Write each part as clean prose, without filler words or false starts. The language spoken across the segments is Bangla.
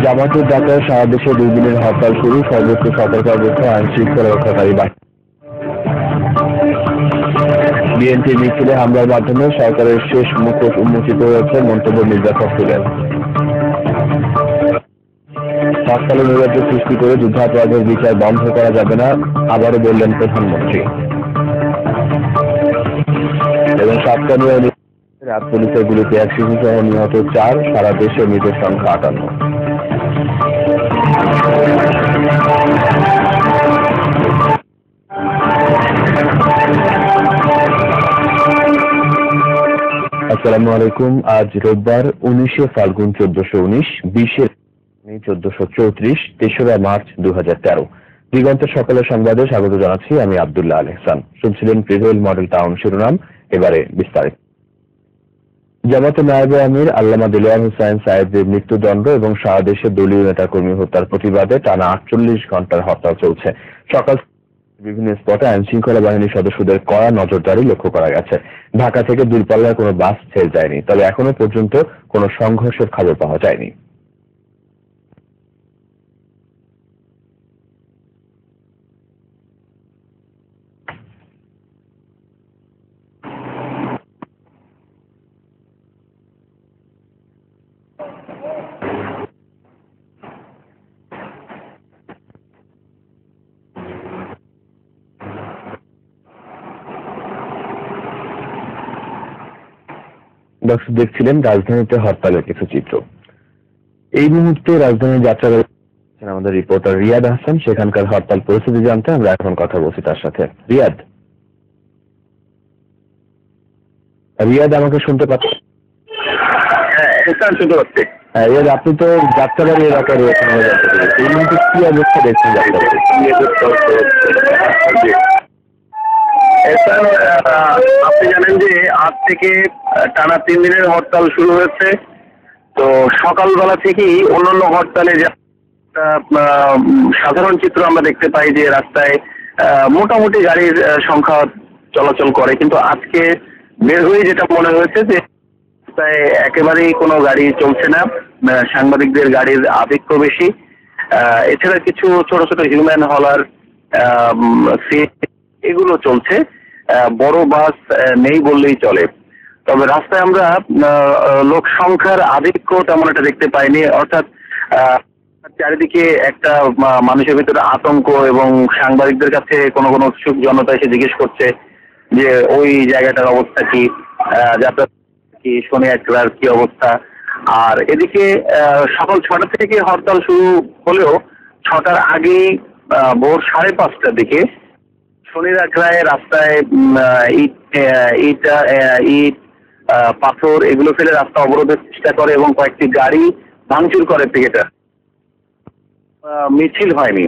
জামাতুল ডাকায় সারা দেশে 2 দিনের হরতাল শুরু, সর্বোচ্চ সতর্কতা আইন শৃঙ্খলা রক্ষাকারী বাহিনী। বিএনপি মিছিলে হামলার মাধ্যমে সরকারের শেষ মুখোশ উন্মোচিত হয়েছে, মন্তব্য মির্জা ফখরুলের। হরতালে নৈরাজ্য সৃষ্টি করে যুদ্ধাপরাধের বিচার বন্ধ করা যাবে না, আবারও বললেন প্রধানমন্ত্রী। এবং সাতকানিয়া রাত পুলিশের গুলিতে 1 শিশু সহ নিহত 4, সারা দেশে মৃতের সংখ্যা 58। আসসালামু আলাইকুম। আজ রোববার 19 ফাল্গুন 1419, 20 মে 1434, 3রা মার্চ 2013। দিগন্তের সকালের সংবাদে স্বাগত জানাচ্ছি আমি আব্দুল্লাহ আল ইহসান। শুনছিলেন প্রিভেইল মডেল টাউন শিরোনাম, এবারে বিস্তারিত। জামাতে নায়েবে আমির আল্লামা দেলোয়ার হোসাইন সায়েদের মৃত্যুদণ্ড এবং সারা দেশে দলীয় নেতাকর্মী হত্যার প্রতিবাদে টানা 48 ঘন্টার হরতাল চলছে। সকাল বিভিন্ন স্পটে আইন শৃঙ্খলা বাহিনীর সদস্যদের কড়া নজরদারি লক্ষ্য করা গেছে। ঢাকা থেকে দূরপাল্লার কোনো বাস ছেড়ে যায়নি, তবে এখনো পর্যন্ত কোনো সংঘর্ষের খবর পাওয়া যায়নি। দর্শক দেখছিলেন রাজধানীতে হরতালের কিছু চিত্র। এই মুহূর্তে রাজধানীর যাত্রা আমাদের রিপোর্টার রিয়াদ হাসান। সেখানকার হরতাল পরিস্থিতি জানতে আমরা এখন কথা বলছি তার সাথে। রিয়াদ আমাকে শুনতে পাচ্ছেন? শুনতে পাচ্ছি। রিয়াদ, আপনি তো যাত্রাবাড়ি এলাকায় রয়েছেন, এই মুহূর্তে কি অবস্থা দেখছেন যাত্রাবাড়ি? আপনি জানেন যে আজ থেকে টানা 3 দিনের হরতাল শুরু হয়েছে। তো সকালবেলা থেকেই অন্যান্য হরতালে সাধারণ চিত্র আমরা দেখতে পাই যে রাস্তায় মোটামুটি গাড়ির সংখ্যা চলাচল করে, কিন্তু আজকে বের হয়ে যেটা মনে হয়েছে যে রাস্তায় একেবারেই কোনো গাড়ি চলছে না। সাংবাদিকদের গাড়ির আধিক্য বেশি। এছাড়া কিছু ছোট ছোট হিউম্যান হলার এগুলো চলছে। বড় বাস নেই বললেই চলে। তবে রাস্তায় আমরা লোক সংখ্যার আধিক্য তেমন একটা দেখতে পাইনি। অর্থাৎ চারিদিকে একটা মানুষের ভিতরে আতঙ্ক, এবং সাংবাদিকদের কাছে কোনো কোনো উৎসুক জনতা এসে জিজ্ঞেস করছে যে ওই জায়গাটার অবস্থা কি, যাত্রা কি, শনি একলার কি অবস্থা। আর এদিকে সকাল 6টা থেকে হরতাল শুরু হলেও 6টার আগেই ভোর 5:30টার দিকে শনির আখড়ায় রাস্তায় ইট পাথর এগুলো ফেলে রাস্তা অবরোধের চেষ্টা করে এবং কয়েকটি গাড়ি ভাঙচুর করে পিকেটার। মিছিল হয়নি।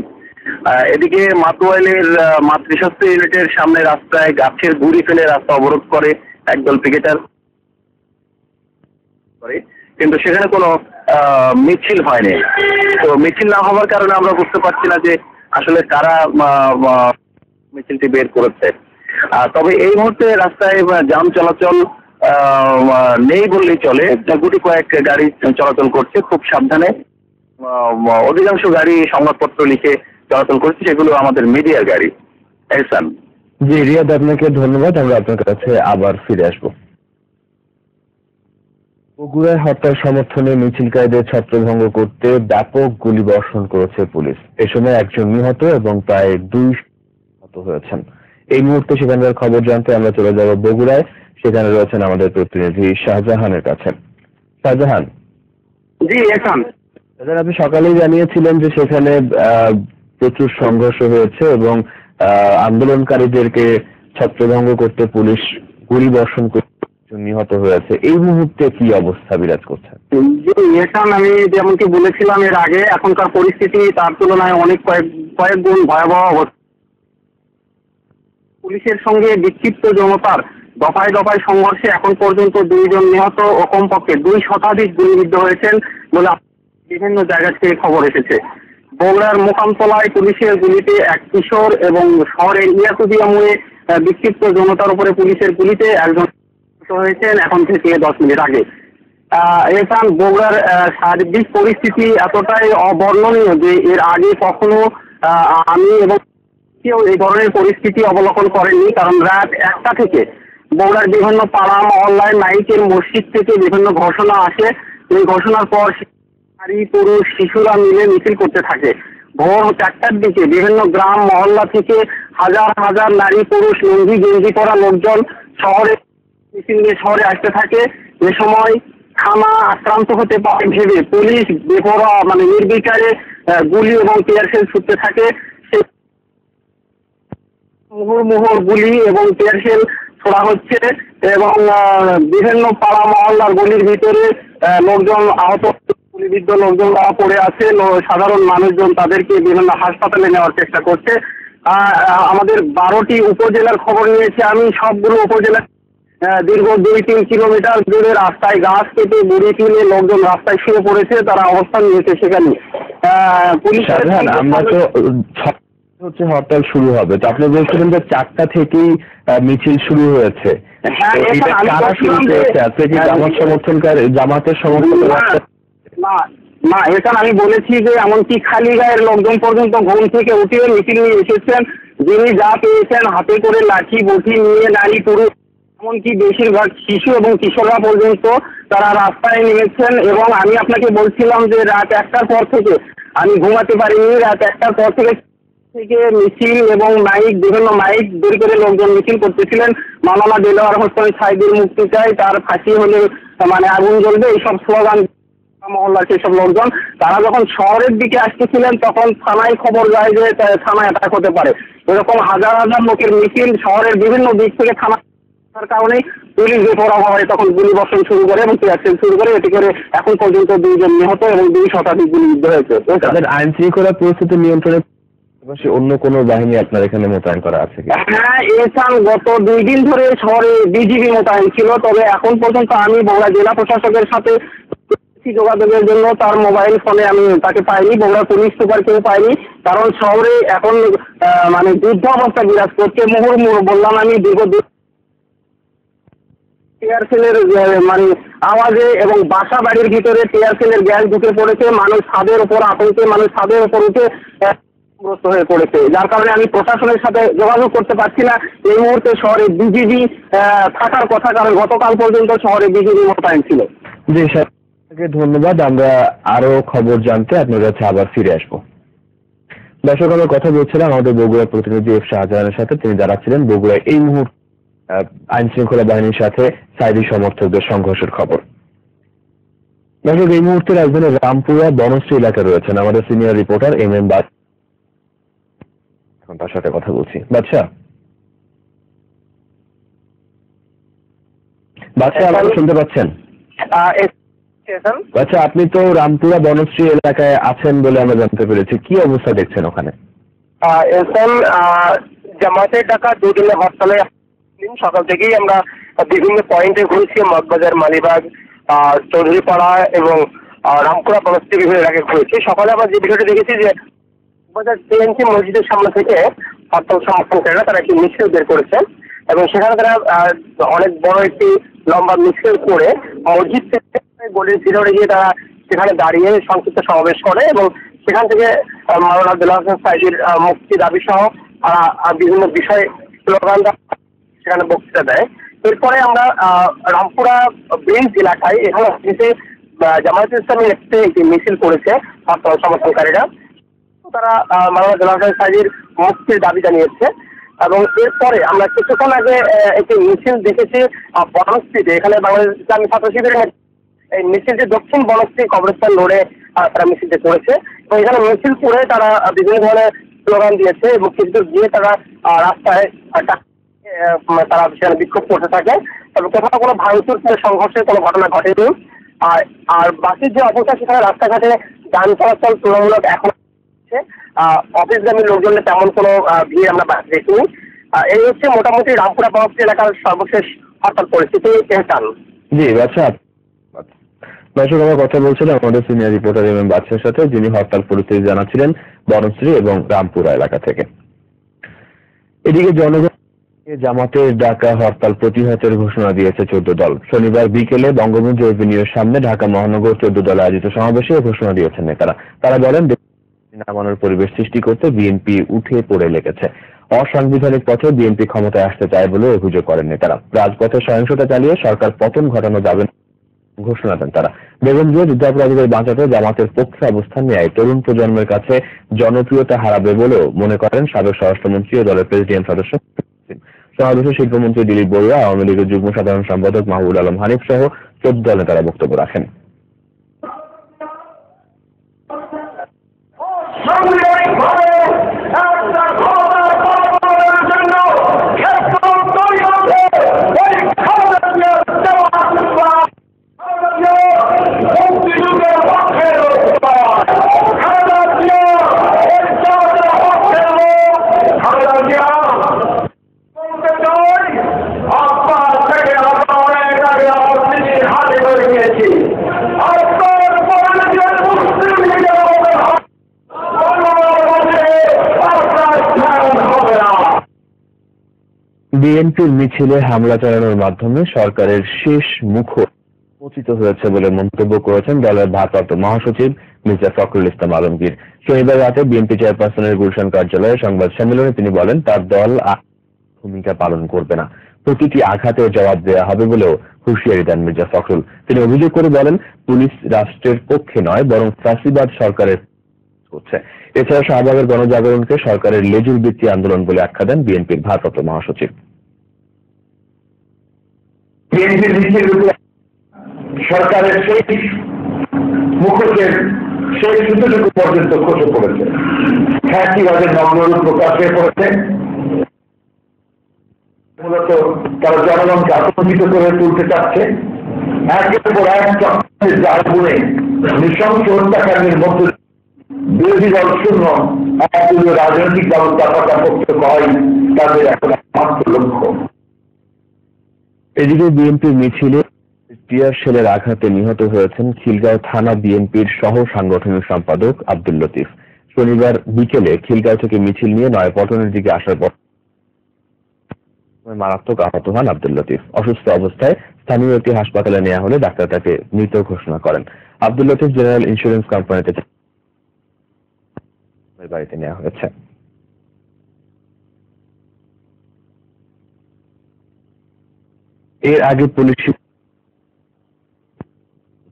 এদিকে মাতোয়াইলের মাতৃস্বাস্থ্য ইউনিটের সামনে রাস্তায় গাছের গুঁড়ি ফেলে রাস্তা অবরোধ করে একদল পিকেটার, কিন্তু সেখানে কোনো মিছিল হয়নি। তো মিছিল না হওয়ার কারণে আমরা বুঝতে পারছি না যে আসলে কারা মিছিলটি বের করেছে। তবে এই মুহূর্তে রাস্তায় যান চলাচল নেই বললেই চলে। গুটি কয়েক গাড়ি চলাচল করছে খুব সাবধানে। অধিকাংশ গাড়ি সংবাদপত্র লিখে চলাচল করছে, সেগুলো আমাদের মিডিয়ার গাড়ি। এহসান। জি রিয়াদ, আপনাকে ধন্যবাদ। আমরা আপনার কাছে আবার ফিরে আসবো। বগুড়ায় হরতাল সমর্থনে মিছিলকারীদের ছত্রভঙ্গ করতে ব্যাপক গুলিবর্ষণ করেছে পুলিশ। এ সময় 1 জন নিহত এবং প্রায় 2 আহত হয়েছেন। এই মুহূর্তে সেখানকার খবর জানতে আমরা চলে যাব বগুড়ায়। সেখানে রয়েছেন আমাদের প্রতিনিধি শাহজাহানের কাছে। শাহজাহান। জি এহসান। আপনি সকালেই জানিয়েছিলেন যে সেখানে প্রচুর সংঘর্ষ হয়েছে এবং আন্দোলনকারীদেরকে ছত্রভঙ্গ করতে পুলিশ গুলিবর্ষণ করে নিহত হয়েছে। এই মুহূর্তে কি অবস্থা বিরাজ করছে? আমি যেমনটি বলেছিলাম এর আগে, এখনকার পরিস্থিতি তার তুলনায় অনেক কয়েক গুণ ভয়াবহ অবস্থা। পুলিশের সঙ্গে বিক্ষিপ্ত জনতার দফায় দফায় সংঘর্ষে এখন পর্যন্ত 2 জন নিহত ও কমপক্ষে 2 শতাধিক গুলিবিদ্ধ হয়েছেন বলে বিভিন্ন জায়গা থেকে খবর এসেছে। বগুড়ার মোকামতলায় পুলিশের গুলিতে এক কিশোর এবং শহরের ইয়াকুবিয়া মোড়ে বিক্ষিপ্ত জনতার উপরে পুলিশের গুলিতে একজন হয়েছেন এখন থেকে 10 মিনিট আগে। এখান বগুড়ার সার্বিক পরিস্থিতি এতটাই অবর্ণনীয় যে এর আগে কখনো আমি এবং কেউ এই ধরনের পরিস্থিতি অবলোকন করেনি। কারণ রাত 1টা থেকে বগুড়ার বিভিন্ন পাড়া মহল্লায় মাইকের মসজিদ থেকে বিভিন্ন ঘোষণা আসে। এই ঘোষণার পর নারী পুরুষ শিশুরা মিলে মিছিল করতে থাকে। ভোর 4টার দিকে বিভিন্ন গ্রাম মহল্লা থেকে হাজার হাজার নারী পুরুষ লুঙ্গি গেঞ্জি করা লোকজন শহরে মিছিল নিয়ে শহরে আসতে থাকে। এ সময় থানা আক্রান্ত হতে পারে ভেবে পুলিশ বেপরোয়া নির্বিচারে গুলি এবং টিয়ার সেল ছুটতে থাকে। মুহুর্মুহুর গুলি এবং টিয়ার সেল ছোড়া হচ্ছে এবং বিভিন্ন পাড়া মহল্লার গলির ভিতরে লোকজন আহত, গুলিবিদ্ধ লোকজন পড়ে আছে। সাধারণ মানুষজন তাদেরকে বিভিন্ন হাসপাতালে নেওয়ার চেষ্টা করছে। আমাদের 12টি উপজেলার খবর নিয়েছি আমি। সবগুলো উপজেলা দীর্ঘ 2-3 কিলোমিটার দূরে রাস্তায় গাছ কেটে গুড়ি তুলে লোকজন রাস্তায় শুয়ে পড়েছে, তারা অবস্থান নিয়েছে সেখানে। পুলিশ আমরা তো হচ্ছে হরতাল শুরু হবে, তো আপনি বলছিলেন যে 4টা থেকেই মিছিল শুরু হয়েছে। জামাতের সমর্থন? না, এখানে আমি বলেছি যে এমনকি খালি গায়ের লোকজন পর্যন্ত ঘুম থেকে উঠে মিছিল নিয়ে এসেছেন। যিনি যা পেয়েছেন হাতে করে লাঠি বটি নিয়ে নারী পুরুষ এমনকি বেশিরভাগ শিশু এবং কিশোররা পর্যন্ত তারা রাস্তায় নেমেছেন। এবং আমি আপনাকে বলছিলাম যে রাত 1টার পর থেকে আমি ঘুমাতে পারিনি। রাত 1টার পর থেকে মিছিল এবং বিভিন্ন মাইক বের করে লোকজন মিছিল করতেছিলেন। মাওলানা দেলোয়ার হোসেন সাইদের মুক্তি চাই, তার ফাঁসি হলে আগুন জ্বলবে, এইসব স্লোগান মহল্লার সেসব লোকজন। তারা যখন শহরের দিকে আসতেছিলেন তখন থানায় খবর যায় যে থানায় অ্যাটাক হতে পারে। এরকম হাজার হাজার লোকের মিছিল শহরের বিভিন্ন দিক থেকে থানা কারণে পুলিশ বেপরোয়া হয়, তখন গুলি বর্ষণ শুরু করে এবং টিয়ার সেল শুরু করে। এতে করে এখন পর্যন্ত 2 জন নিহত এবং 2 শতাধিক গুলিবিদ্ধ হয়েছে। তাদের আইন শৃঙ্খলা পরিস্থিতি নিয়ন্ত্রণে অন্য কোনো বাহিনী আপনার এখানে মোতায়েন করা আছে? হ্যাঁ, এখান গত 2 দিন ধরে শহরে বিজিবি মোতায়েন ছিল। তবে এখন পর্যন্ত আমি বগুড়া জেলা প্রশাসকের সাথে যোগাযোগের জন্য তার মোবাইল ফোনে আমি তাকে পাইনি। বগুড়া পুলিশ সুপারকেও পাইনি। কারণ শহরে এখন যুদ্ধ অবস্থা বিরাজ করছে। মুহুর্মুহু বললাম আমি টিয়ার সেলের আওয়াজে এবং বাসা বাড়ির ভিতরে টিয়ার সেলের গ্যাস ঢুকে পড়েছে। মানুষ ছাদের উপর আতঙ্কে ছাদের উপর উঠে গ্রস্ত হয়ে পড়েছে, যার কারণে আমি প্রশাসনের সাথে যোগাযোগ করতে পারছি না। এই মুহূর্তে শহরে বিজিবি থাকার কথা, কারণ গতকাল পর্যন্ত শহরে বিজিবি মোতায়েন ছিল। জি স্যার, ধন্যবাদ। আমরা আরো খবর জানতে আপনার কাছে আবার ফিরে আসবো। দর্শক, আমরা কথা বলছিলাম আমাদের বগুড়ার প্রতিনিধি এফ শাহজাহানের সাথে। তিনি জানাচ্ছিলেন বগুড়ায় এই মুহূর্তে আইন শৃঙ্খলা বাহিনীর সাথে সাইদি সমর্থকদের সংঘর্ষের খবর। দর্শক, এই মুহূর্তে রাজধানীর রামপুরা বনশ্রী এলাকায় রয়েছেন আমাদের সিনিয়র রিপোর্টার MM বাদশা। তার সাথে কথা বলছি। বাদশা, আপনি শুনতে পাচ্ছেন? আচ্ছা, আপনি তো রামপুরা বনশ্রী এলাকায় আছেন বলে আমরা জানতে পেরেছি, কি অবস্থা দেখছেন ওখানে? এখন জামাতের ডাকা 2 দিনের হরতালে সকাল থেকেই আমরা বিভিন্ন পয়েন্টে ঘুরছি। মগবাজার, মালিবাগ, চৌধুরীপাড়া এবং রামপুরা বনশ্রী বিভিন্ন এলাকায় ঘুরেছি। সকালে আমরা যে বিষয়টি দেখেছি যে TNC মসজিদের সামনে থেকে হরতাল সমর্থনকারীরা তারা একটি মিছিল বের করেছে এবং সেখানে তারা অনেক বড় একটি লম্বা মিছিল করে মসজিদ থেকে গলির ভিতরে গিয়ে তারা সেখানে দাঁড়িয়ে সংক্ষিপ্ত সমাবেশ করে এবং সেখান থেকে মাওলানা দেলোয়ার হোসেন সাইদির মুক্তি দাবি সহ বিভিন্ন বিষয় স্লোগান সেখানে বক্তৃতা দেয়। এরপরে আমরা রামপুরা ব্রিজ এলাকায় এখানে জামায়াতে ইসলামী একটি মিছিল করেছে হরতাল সমর্থনকারীরা। তারা মাওলানা দেলোয়ার হোসেন সাইদির মুক্তির দাবি জানিয়েছে এবং এরপরে আমরা কিছুক্ষণ আগে একটি মিছিল দেখেছি বনশ্রীতে। এখানে বাংলাদেশ ইসলামী ছাত্র শিবিরের এই মিছিলটি দক্ষিণ বনশ্রী কবরস্থান রোডে তারা মিছিলটি করেছে এবং এখানে মিছিল করে তারা বিভিন্ন ধরনের স্লোগান দিয়েছে এবং কিছু গিয়ে তারা রাস্তায় তারা সেখানে বিক্ষোভ করতে থাকে। তবে কোথাও কোনো ভাঙচুর সংঘর্ষের কোনো ঘটনা ঘটেনি। আর বাসের যে অবস্থা, সেখানে রাস্তাঘাটে যান চলাচল তুলনামূলক এখন অফিসগামী লোকজনের তেমন কোনো ভিড় আমরা দেখিনি। এই হচ্ছে মোটামুটি রামপুরা বনশ্রী এলাকার সর্বশেষ হরতাল পরিস্থিতি। জি বাদশা, দর্শক, আমরা কথা বলছিলাম আমাদের সিনিয়র রিপোর্টার MM বাদশার সাথে, যিনি হরতাল পরিস্থিতি জানাচ্ছিলেন বনশ্রী এবং রামপুরা এলাকা থেকে। এদিকে জনগণ জামাতের ডাকা হরতাল প্রতিহতের ঘোষণা দিয়েছে 14 দল। শনিবার বিকেলে বঙ্গবন্ধু এভিনিউর সামনে ঢাকা মহানগর 14 দল আয়োজিত সমাবেশে ঘোষণা দিয়েছেন নেতারা। তারা বলেন, নামানোর পরিবেশ সৃষ্টি করতে বিএনপি উঠে পড়ে লেগেছে। অসাংবিধানিক পথে বিএনপি ক্ষমতায় আসতে চায় বলে অভিযোগ করেন নেতারা। রাজপথে সহিংসতা চালিয়ে সরকার পতন ঘটানো যাবে ঘোষণা দেন তারা। বেগম জিয়া যুদ্ধাপরাধীদের বাঁচাতে জামাতের পক্ষে অবস্থান নেয় তরুণ প্রজন্মের কাছে জনপ্রিয়তা হারাবে বলেও মনে করেন সাবেক স্বরাষ্ট্রমন্ত্রী ও দলের প্রেসিডিয়াম সদস্য। সমাবেশে শিল্পমন্ত্রী দিলীপ বড়ুয়া, আওয়ামী লীগের যুগ্ম সাধারণ সম্পাদক মাহবুব আলম হানিফ সহ 14 দল নেতারা বক্তব্য রাখেন। বিএনপির মিছিলে হামলা চালানোর মাধ্যমে সরকারের শেষ মুখর উন্মোচিত হয়েছে বলে মন্তব্য করেছেন দলের ভারপ্রাপ্ত মহাসচিব মির্জা ফখরুল ইসলাম আলমগীর। শনিবার রাতে বিএনপি চেয়ারপারসনের গুলশান কার্যালয়ে সংবাদ সম্মেলনে তিনি বলেন, তার দল ভূমিকা পালন করবে না, প্রতিটি আঘাতের জবাব দেওয়া হবে বলেও হুঁশিয়ারি দেন মির্জা ফখরুল। তিনি অভিযোগ করে বলেন, পুলিশ রাষ্ট্রের পক্ষে নয় বরং ফ্যাসিবাদ সরকারের করছে। এছাড়া শাহবাগের গণজাগরণকে সরকারের লেজুর ভিত্তি আন্দোলন বলে আখ্যা দেন বিএনপির ভারপ্রাপ্ত মহাসচিব। সরকারের সেই মুখোশের সেই সুতোটুকু পর্যন্ত খসে পড়েছে, ফ্যাসিবাদের নগ্নরূপ প্রকাশ হয়ে পড়েছে। মূলত তারা জনগণকে আতঙ্কিত করে তুলতে চাচ্ছে। একের পর এক চক্রের জাল বুনে নৃশংস হত্যাকাণ্ডের মধ্যে বিরোধী দল শূন্য একদলীয় রাজনৈতিক ব্যবস্থা পাকাপোক্ত হয় তাদের এখন একমাত্র লক্ষ্য। এদিকে বিএনপির মিছিলে টিয়ার শেলের আঘাতে নিহত হয়েছেন খিলগাঁও থানা বিএনপির সহ সাংগঠনিক সম্পাদক আব্দুল লতিফ। শনিবার বিকেলে খিলগাঁও থেকে মিছিল নিয়ে নয়াপল্টনের দিকে আসার পর মারাত্মক আহত হন আব্দুল লতিফ। অসুস্থ অবস্থায় স্থানীয় একটি হাসপাতালে নেওয়া হলে ডাক্তার তাকে মৃত ঘোষণা করেন। আব্দুল লতিফ জেনারেল ইন্স্যুরেন্স কোম্পানিতে বাড়িতে নেওয়া হয়েছে। এর আগে পুলিশ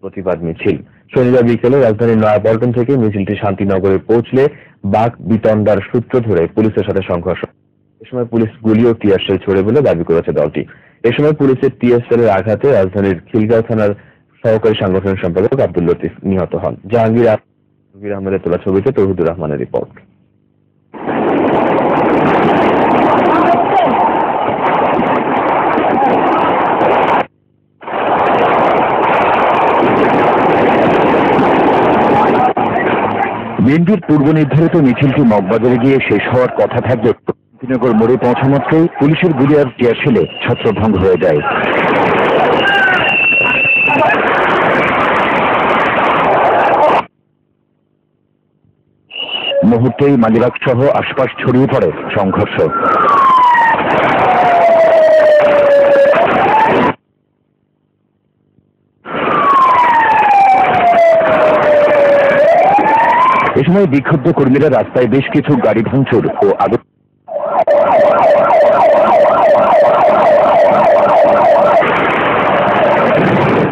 প্রতিবাদ মিছিল শনিবার বিকেলে রাজধানীর নয়াপল্টন থেকে মিছিলটি শান্তিনগরে পৌঁছলে বাঘ বিতণ্ডার সূত্র ধরে পুলিশের সাথে সংঘর্ষ। এ সময় পুলিশ গুলি ও টিয়ারশেল ছোড়ে বলে দাবি করেছে দলটি। এ সময় পুলিশের টিয়ারশেলের আঘাতে রাজধানীর খিলগাঁও থানার সহকারী সাংগঠনিক সম্পাদক আব্দুল লতিফ নিহত হন। জাহাঙ্গীর আহমেদের তোলা ছবিতে তৌহিদুর রহমানের রিপোর্ট। বিএনপির পূর্ব নির্ধারিত মিছিলটি মগবাজারে গিয়ে শেষ হওয়ার কথা থাকবে শান্তিনগর মোড়ে পৌঁছামাত্রই পুলিশের গুলি আর টিয়ারশেলে ছত্রভঙ্গ হয়ে যায়। মুহূর্তেই মালিবাগ সহ আশপাশ ছড়িয়ে পড়ে সংঘর্ষ। এ সময় বিক্ষুব্ধ কর্মীরা রাস্তায় বেশ কিছু গাড়ি ভাঙচুর ও আগুন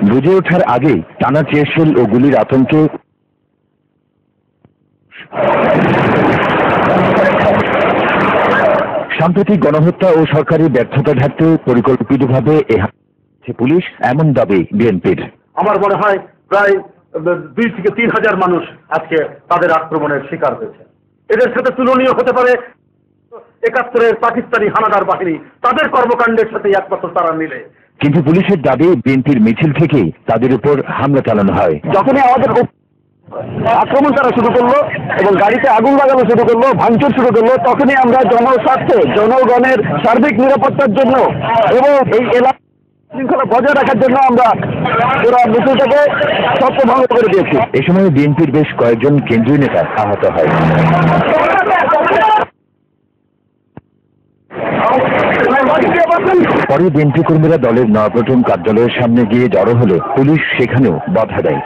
বুঝে ওঠার আগেই টানা টিয়ারশেল ও গুলির আতঙ্কে সাম্প্রতিক গণহত্যা ও সরকারি ব্যর্থতা ঢাকতে পরিকল্পিতভাবে পুলিশ, এমন দাবি বিএনপির। আমার মনে হয় প্রায় 2 থেকে 3 হাজার মানুষ আজকে তাদের আক্রমণের শিকার হয়েছে। এদের সাথে তুলনীয় হতে পারে 71-এর পাকিস্তানি হানাদার বাহিনী, তাদের কর্মকাণ্ডের সাথে একমাত্র তারা মিলে। কিন্তু পুলিশের দাবি বিএনপির মিছিল থেকেই তাদের উপর হামলা চালানো হয়। যখনই আমাদের আক্রমণ করা শুরু করলো এবং গাড়িতে আগুন লাগানো শুরু করলো, ভাঙচুর শুরু করলো, তখনই আমরা জনস্বার্থে জনগণের সার্বিক নিরাপত্তার জন্য এবং এই এলাকা শৃঙ্খলা বজায় রাখার জন্য আমরা পুরো মিছিলটাকে ছত্রভঙ্গ করে দিয়েছি। এ সময় বিএনপির বেশ কয়েকজন কেন্দ্রীয় নেতা আহত হয়। পরে বিএনপি কর্মীরা দলের নয়াপল্টন কার্যালয়ের সামনে গিয়ে জড়ো হলে পুলিশ সেখানেও বাধা দেয়।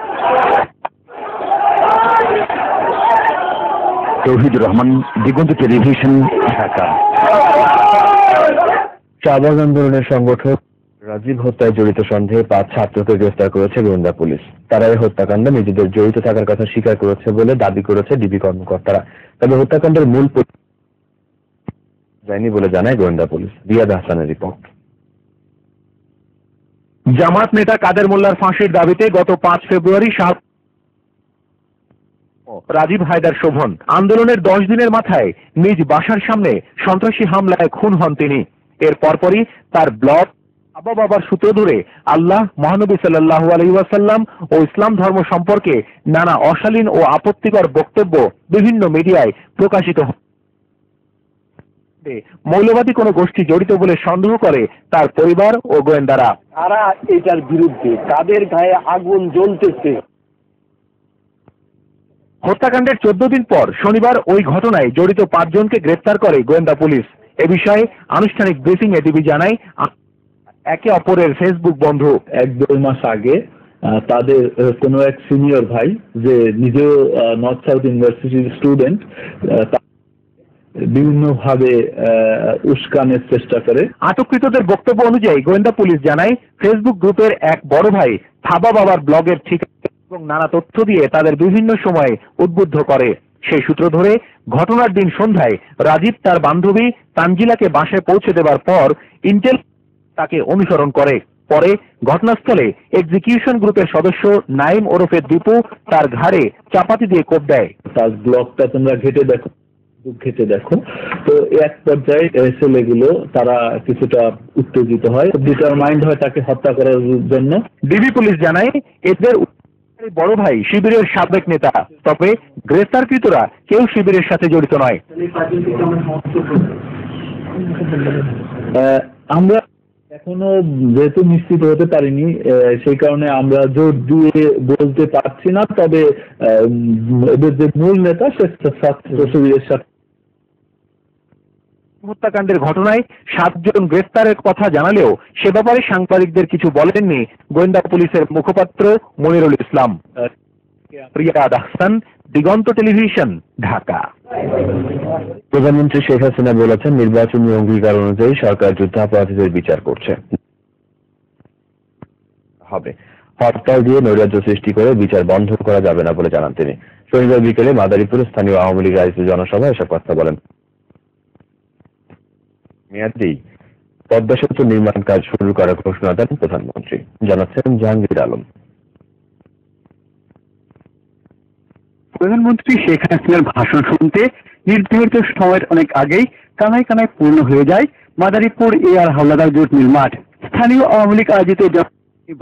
তৌহিদুর রহমান, দিগন্ত টেলিভিশন, ঢাকা। শাহবাগ আন্দোলনের সংগঠক রাজীব হত্যায় জড়িত সন্দেহে 5 ছাত্রকে গ্রেফতার করেছে গোয়েন্দা পুলিশ। তারা এই হত্যাকাণ্ডে নিজেদের জড়িত থাকার কথা স্বীকার করেছে বলে দাবি করেছে ডিবি কর্মকর্তারা। তবে হত্যাকাণ্ডের মূল যায়নি বলে জানায় গোয়েন্দা পুলিশ। রিয়াদ হাসানের রিপোর্ট। জামাত নেতা কাদের মোল্লার ফাঁসির দাবিতে গত 5 ফেব্রুয়ারি রাজীব হায়দার শোভন আন্দোলনের 10 দিনের মাথায় নিজ বাসার সামনে সন্ত্রাসী হামলায় খুন হন তিনি। এর পরপরই তার ব্লগ বাবার সূত্র ধরে আল্লাহ, মহানবী সাল্লাল্লাহু আলাইহি ওয়াসাল্লাম ও ইসলাম ধর্ম সম্পর্কে নানা অশালীন ও আপত্তিকর বক্তব্য বিভিন্ন মিডিয়ায় প্রকাশিত হয়। মৌলবাদী কোনো গোষ্ঠী জড়িত বলে সন্দেহ করে তার পরিবার ও গোয়েন্দারা। তারা এটার বিরুদ্ধে, তাদের গায়ে আগুন জ্বলতেছে। হত্যাকাণ্ডের 14 দিন পর শনিবার ওই ঘটনায় জড়িত 5 জনকে গ্রেফতার করে গোয়েন্দা পুলিশ। এ বিষয়ে আনুষ্ঠানিক ব্রিফিং এটিভি জানায় একে অপরের ফেসবুক বন্ধু। 1-2 মাস আগে তাদের কোনো এক সিনিয়র ভাই, যে নিজেও নর্থ সাউথ ইউনিভার্সিটির স্টুডেন্ট, বিভিন্নভাবে উস্কানের চেষ্টা করে। আটককৃতদের বক্তব্য অনুযায়ী গোয়েন্দা পুলিশ জানায় ফেসবুক গ্রুপের এক বড় ভাই থাবা বাবার ব্লগের ঠিকানা এবং নানা তথ্য দিয়ে তাদের বিভিন্ন সময়ে উদ্বুদ্ধ করে। সেই সূত্র ধরে ঘটনার দিন সন্ধ্যায় রাজীব তার বান্ধবী তানজিলাকে বাসায় পৌঁছে দেওয়ার পর ইন্টেল তাকে অনুসরণ করে। পরে ঘটনাস্থলে এক্সিকিউশন গ্রুপের সদস্য নাইম ওরফে দীপু তার ঘাড়ে চাপাতি দিয়ে কোপ দেয়। তার ব্লগটা তোমরা ঘেটে দেখো। তো এক পর্যায়ে ছেলেগুলো তারা কিছুটা উত্তেজিত হয়, ডিটারমাইন্ড হয় তাকে হত্যা করার জন্য। ডিবি পুলিশ জানায় এদের বড় ভাই শিবিরের সাবেক নেতা, তবে গ্রেফতারকৃতরা কেউ শিবিরের সাথে জড়িত নয়। আমরা এখনো যেহেতু নিশ্চিত হতে পারিনি, সেই কারণে আমরা জোর দিয়ে বলতে পারছি না। তবে এদের যে মূল নেতা সে ছাত্র শিবিরের সাথে। হত্যাকাণ্ডের ঘটনায় 7 জন গ্রেফতারের কথা জানালেও সে ব্যাপারে সাংবাদিকদের কিছু বলেননি গোয়েন্দা পুলিশের মুখপাত্র মনিরুল ইসলাম। রিয়াদ হাসান, দিগন্ত টেলিভিশন, ঢাকা। প্রধানমন্ত্রী শেখ হাসিনা বলেছেন, নির্বাচনী অঙ্গীকার অনুযায়ী সরকার যুদ্ধাপরাধীদের বিচার করছে। হরতাল দিয়ে নৈরাজ্য সৃষ্টি করে বিচার বন্ধ করা যাবে না বলে জানান তিনি। শনিবার বিকেলে মাদারীপুরে স্থানীয় আওয়ামী লীগ আয়োজিত জনসভায় এসব কথা বলেন। মেয়াদেই পদ্মা সেতু নির্মাণ কাজ শুরু করার ঘোষণা দেন প্রধানমন্ত্রী, জানাচ্ছেন জাহাঙ্গীর আলম। প্রধানমন্ত্রী শেখ হাসিনার ভাষণ শুনতে নির্ধারিত সময়ের অনেক আগেই কানায় কানায় পূর্ণ হয়ে যায় Madaripur AR Howlader jute mill মাঠ। স্থানীয় আওয়ামী লীগ আয়োজিত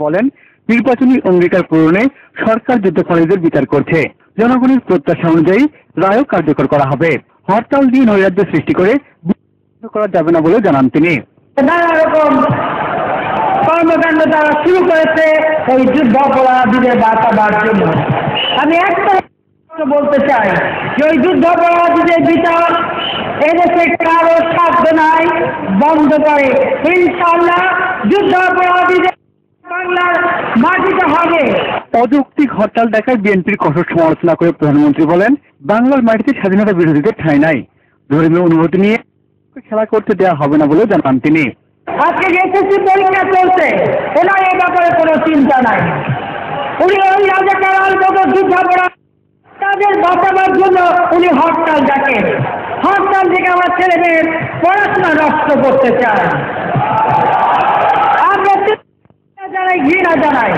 বলেন, নির্বাচনী অঙ্গীকার পূরণে সরকার যুদ্ধাপরাধীদের বিচার করছে। জনগণের প্রত্যাশা অনুযায়ী রায়ও কার্যকর করা হবে। হরতাল দিয়ে নৈরাজ্য সৃষ্টি করে করা যাবে না বলে জানান তিনি। নানা রকম কর্মকাণ্ড তারা শুরু করেছে ওই যুদ্ধাপরাধীদের বার্তা দেওয়ার জন্য। আমি একটা বলতে চাই যে ওই যুদ্ধাপরাধীদের বিচার এদেশে কারো সাধ্য নাই বন্ধ করে। ইনশাআল্লাহ যুদ্ধাপরাধীদের বাংলার মাটিতে হবে। অযৌক্তিক হরতাল দেখায় বিএনপির কঠোর সমালোচনা করে প্রধানমন্ত্রী বলেন, বাংলার মাটিতে স্বাধীনতা বিরোধীদের ঠাঁই নাই। ধর্মীয় অনুভূতি নিয়ে খেলা করতে দেওয়া হবে না বলে জানান তিনি। আজকে এসএসসি পরীক্ষা চলছে, ওনার এ ব্যাপারে কোনো চিন্তা নাই। উনি ওই রাজাকার মতো যুদ্ধাপরাধ তাদের বাঁচাবার জন্য উনি হরতাল ডাকেন। হরতাল থেকে আমার ছেলে মেয়ের পড়াশোনা নষ্ট করতে চান। আমরা জানাই, ঘৃণা জানাই।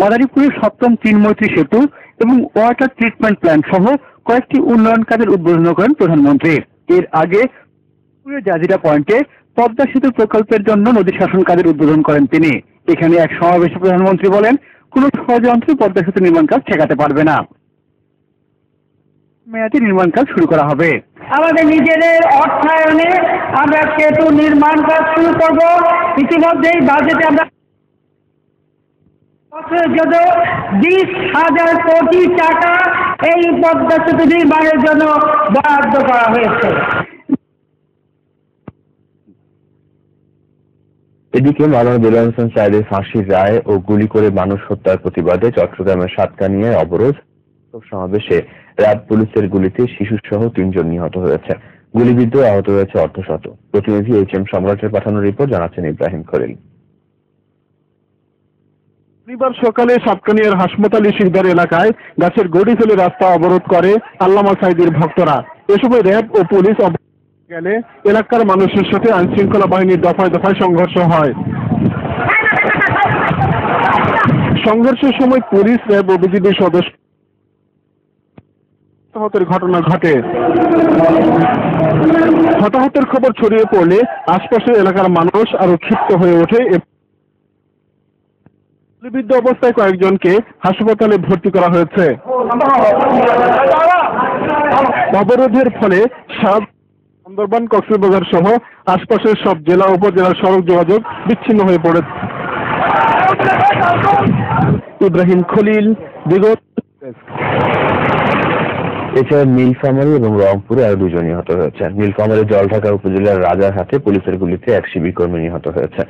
মাদারীপুরের 7ম চীন-মৈত্রী সেতু এবং ওয়াটার ট্রিটমেন্ট প্ল্যান্ট সহ কয়েকটি উন্নয়ন কাজের উদ্বোধন করেন প্রধানমন্ত্রী। এর আগে জাজিরা পয়েন্টে পদ্মা সেতু প্রকল্পের জন্য নদী শাসন কাজের উদ্বোধন করেন তিনি। এখানে এক সমাবেশে প্রধানমন্ত্রী বলেন, কোন ষড়যন্ত্র পদ্মা সেতু নির্মাণ কাজ ঠেকাতে পারবে না। মেয়াদী নির্মাণ কাজ শুরু করা হবে। আমাদের নিজেদের অর্থায়নে আমরা সেতু নির্মাণ কাজ শুরু করব। ইতিমধ্যেই বাজেটে আমরা বছরের জন্য 20,000 কোটি টাকা এই পদ্মা সেতু নির্মাণের জন্য বরাদ্দ করা হয়েছে। এদিকে মাওলানা দেলোয়ার হোসেন সাঈদীর ফাঁসির রায় ও গুলি করে মানুষ হত্যার প্রতিবাদে চট্টগ্রামের সাতকানিয়ায় অবরোধ সমাবেশে র্যাব পুলিশের গুলিতে শিশুসহ 3 জন নিহত হয়েছে। গুলিবিদ্ধ আহত হয়েছে অর্ধশত। প্রতিনিধি HM সম্রাটের পাঠানো রিপোর্ট জানাচ্ছেন ইব্রাহিম খলিল। শনিবার সকালে সাতকানিয়ার হাসপাতালি শিকদার এলাকায় গাছের গড়ি ফেলে রাস্তা অবরোধ করে আল্লামা সাঈদীর ভক্তরা। এ সময় র্যাব ও পুলিশ গেলে এলাকার মানুষের সাথে আইনশৃঙ্খলা বাহিনীর দফায় দফায় সংঘর্ষ হয়। সংঘর্ষের সময় পুলিশ, র্যাব ও বিজিবির সদস্য হতাহতের ঘটনা ঘটে। হতাহতের খবর ছড়িয়ে পড়লে আশপাশের এলাকার মানুষ আরো ক্ষিপ্ত হয়ে ওঠে। গুলিবিদ্ধ অবস্থায় কয়েকজনকে হাসপাতালে ভর্তি করা হয়েছে। অবরোধের ফলে সুন্দরবন, কক্সবাজার সহ আশপাশের সব জেলা উপজেলার সড়ক যোগাযোগ বিচ্ছিন্ন হয়ে পড়েছে। ইব্রাহিম খলিল, দিগন্ত। এছাড়া নীলফামারী এবং রংপুরে আরো 2 জন নিহত হয়েছে। নীলফামারী জলঢাকা উপজেলার রাজারহাটে পুলিশের গুলিতে এক শিবির কর্মী নিহত হয়েছে।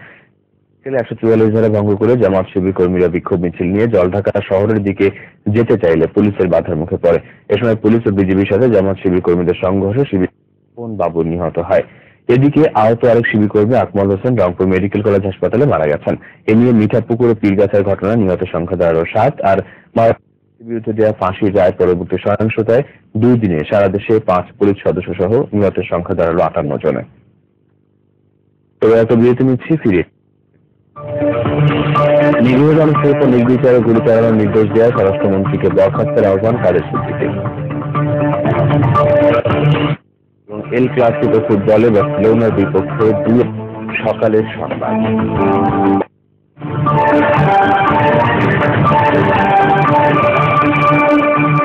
144 ধারা ভঙ্গ করে জামাত শিবির কর্মীরা বিক্ষোভ মিছিল নিয়ে জলঢাকা শহরের দিকে যেতে চাইলে পুলিশের বাধার মুখে পড়ে। এ সময় পুলিশ ও বিজিবির সাথে জামাত শিবির কর্মীদের সংঘর্ষে শিবির বাবু নিহত হয়। এদিকে আহত আরেক শিবির কর্মী আকমল হোসেন রংপুর মেডিকেল কলেজ হাসপাতালে মারা গেছেন। এ নিয়ে মিঠাপুকুর ও পীরগাছার ঘটনায় নিহত সংখ্যা দাঁড়ালো 7 আর বিরুদ্ধে দেওয়া ফাঁসির রায় পরবর্তী সহিংসতায় 2 দিনে সারা দেশে 5 পুলিশ সদস্য সহ নিহতের সংখ্যা দাঁড়ালো 58 জনে। তবে এত বিরতি নিচ্ছি, ফিরে নিরীহ মানুষের উপর নির্বিচারে গুলি চালানোর নির্দেশ দেওয়া স্বরাষ্ট্রমন্ত্রীকে বরখাস্তের আহ্বান কাদের সিদ্দিকীর। এল ক্লাসিকো ফুটবলে বার্সেলোনার বিপক্ষে 2 সকালের সংবাদ।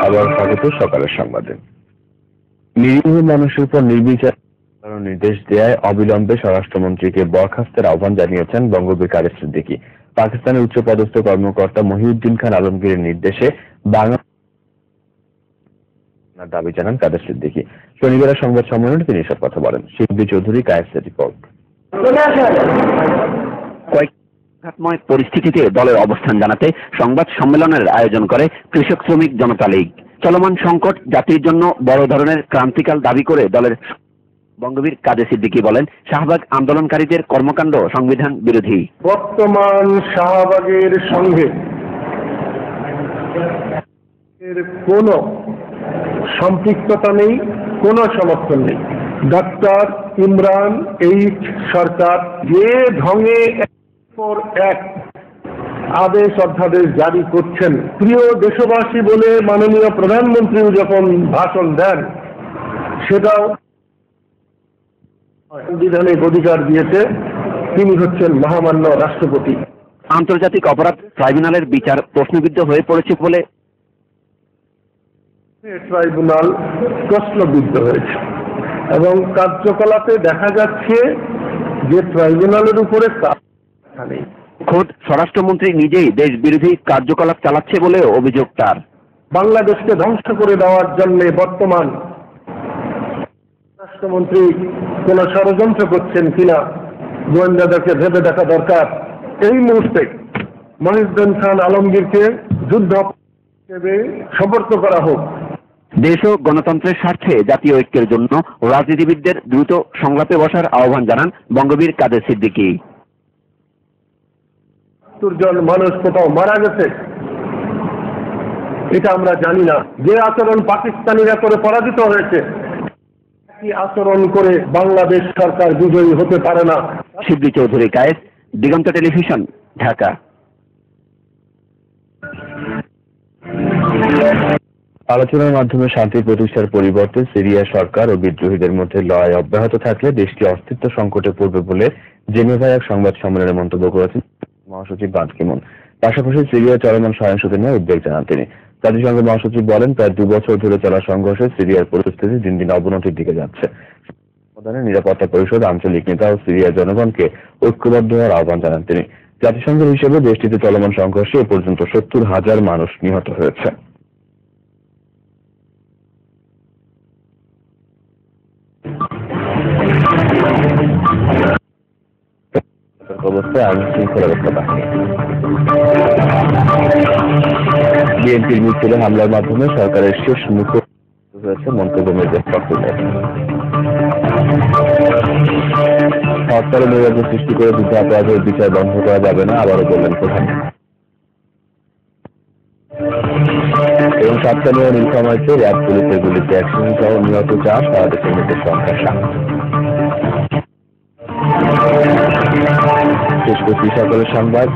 আবার স্বাগত সকালের সংবাদে। নিরীহ মানুষের উপর নির্বিচার নির্দেশ দেওয়ায় অবিলম্বে স্বরাষ্ট্রমন্ত্রীকে বরখাস্তের আহ্বান জানিয়েছেন বঙ্গবীর কাদের সিদ্দিকী। পাকিস্তানের উচ্চপদস্থ কর্মকর্তা মহিউদ্দিন খান আলমগীরের নির্দেশে বাংলার দাবি জানান কাদের সিদ্দিকী। শনিবার সংবাদ সম্মেলনে তিনি এসব কথা বলেন। শিবলি চৌধুরী, কায়েসের রিপোর্ট। সংঘাতময় পরিস্থিতিতে দলের অবস্থান জানাতে সংবাদ সম্মেলনের আয়োজন করে কৃষক শ্রমিক জনতা লীগ। চলমান সংকট জাতির জন্য বড় ধরনের ক্রান্তিকাল দাবি করে দলের বঙ্গবীর কাদের সিদ্দিকী বলেন, শাহবাগ আন্দোলনকারীদের কর্মকাণ্ড সংবিধান বিরোধী। বর্তমান শাহবাগের সঙ্গে কোন সম্পৃক্ততা নেই, কোন সমর্থন নেই। ডক্টর ইমরান এইচ সরকার যে ঢঙে পর এক আদেশ অধ্যাদেশ জারি করছেন, প্রিয় দেশবাসী বলে মাননীয় প্রধানমন্ত্রীও যখন ভাষণ দেন, সেটাও সংবিধানিক অধিকার দিয়েছে, তিনি হচ্ছেন মহামান্য রাষ্ট্রপতি। আন্তর্জাতিক অপরাধ ট্রাইব্যুনালের বিচার প্রশ্নবিদ্ধ হয়ে পড়েছে বলে ট্রাইব্যুনাল প্রশ্নবিদ্ধ হয়েছে এবং কার্যকলাপে দেখা যাচ্ছে যে ট্রাইব্যুনালের উপরে নেই। খোদ স্বরাষ্ট্রমন্ত্রী নিজেই দেশ বিরোধী কার্যকলাপ চালাচ্ছে বলে অভিযোগ তার। বাংলাদেশকে ধ্বংস করে দেওয়ার জন্য বর্তমান রাষ্ট্রমন্ত্রী কোন ষড়যন্ত্র করছেন কিনা গোয়েন্দাদেরকে ভেবে দেখা দরকার। এই মুহূর্তে মহিউদ্দিন খান আলমগীরকে যুদ্ধ হিসেবে সমর্থ করা হোক। দেশ ও গণতন্ত্রের স্বার্থে জাতীয় ঐক্যের জন্য রাজনীতিবিদদের দ্রুত সংলাপে বসার আহ্বান জানান বঙ্গবীর কাদের সিদ্দিকী। 70 জন মানুষ কোথাও মারা গেছে, এটা আমরা জানি না। যে আচরণ পাকিস্তানিরা করে পরাজিত হয়েছে, কি আচরণ করে বাংলাদেশ সরকার বিজয়ী হতে পারে না। শিবলি চৌধুরী, কায়েস, দিগন্ত টেলিভিশন, ঢাকা। আলোচনার মাধ্যমে শান্তি প্রতিষ্ঠার পরিবর্তে সিরিয়া সরকার ও বিদ্রোহীদের মধ্যে লড়াই অব্যাহত থাকলে দেশটি অস্তিত্ব সংকটে পড়বে বলে জেনেভায় এক সংবাদ সম্মেলনে মন্তব্য করেছেন মহাসচিব বান কি মুন। পাশাপাশি সিরিয়া চলমান সহিংসতা নিয়ে উদ্বেগ জানান তিনি। জাতিসংঘের মহাসচিব বলেন, প্রায় 2 বছর ধরে চলা সংঘর্ষে সিরিয়ার পরিস্থিতি দিন দিন অবনতির দিকে যাচ্ছে। নিরাপত্তা পরিষদ আঞ্চলিক নেতা ও সিরিয়ার জনগণকে ঐক্যবদ্ধ হওয়ার আহ্বান জানান তিনি। জাতিসংঘের হিসেবে দেশটিতে চলমান সংঘর্ষে এ পর্যন্ত 70,000 মানুষ নিহত হয়েছে। অবস্থায় আইন শৃঙ্খলা রক্ষা বাহিনী। বিএনপির মিছিলে হামলার মাধ্যমে সরকারের শেষ মুখ হয়েছে মন্তব্য মির্জা ফখরুলের। হরতালে নৈরাজ্য সৃষ্টি করে যুদ্ধাপরাধের বিচার বন্ধ করা যাবে না, আবারও বললেন প্রধানমন্ত্রী। এবং সাতকানিয়া নীলফামারীতে র্যাব পুলিশের গুলিতে 100 সহ নিহত 4, সারা দেশের মৃতের সংখ্যা 7। শেষ করছি সকলের সংবাদ।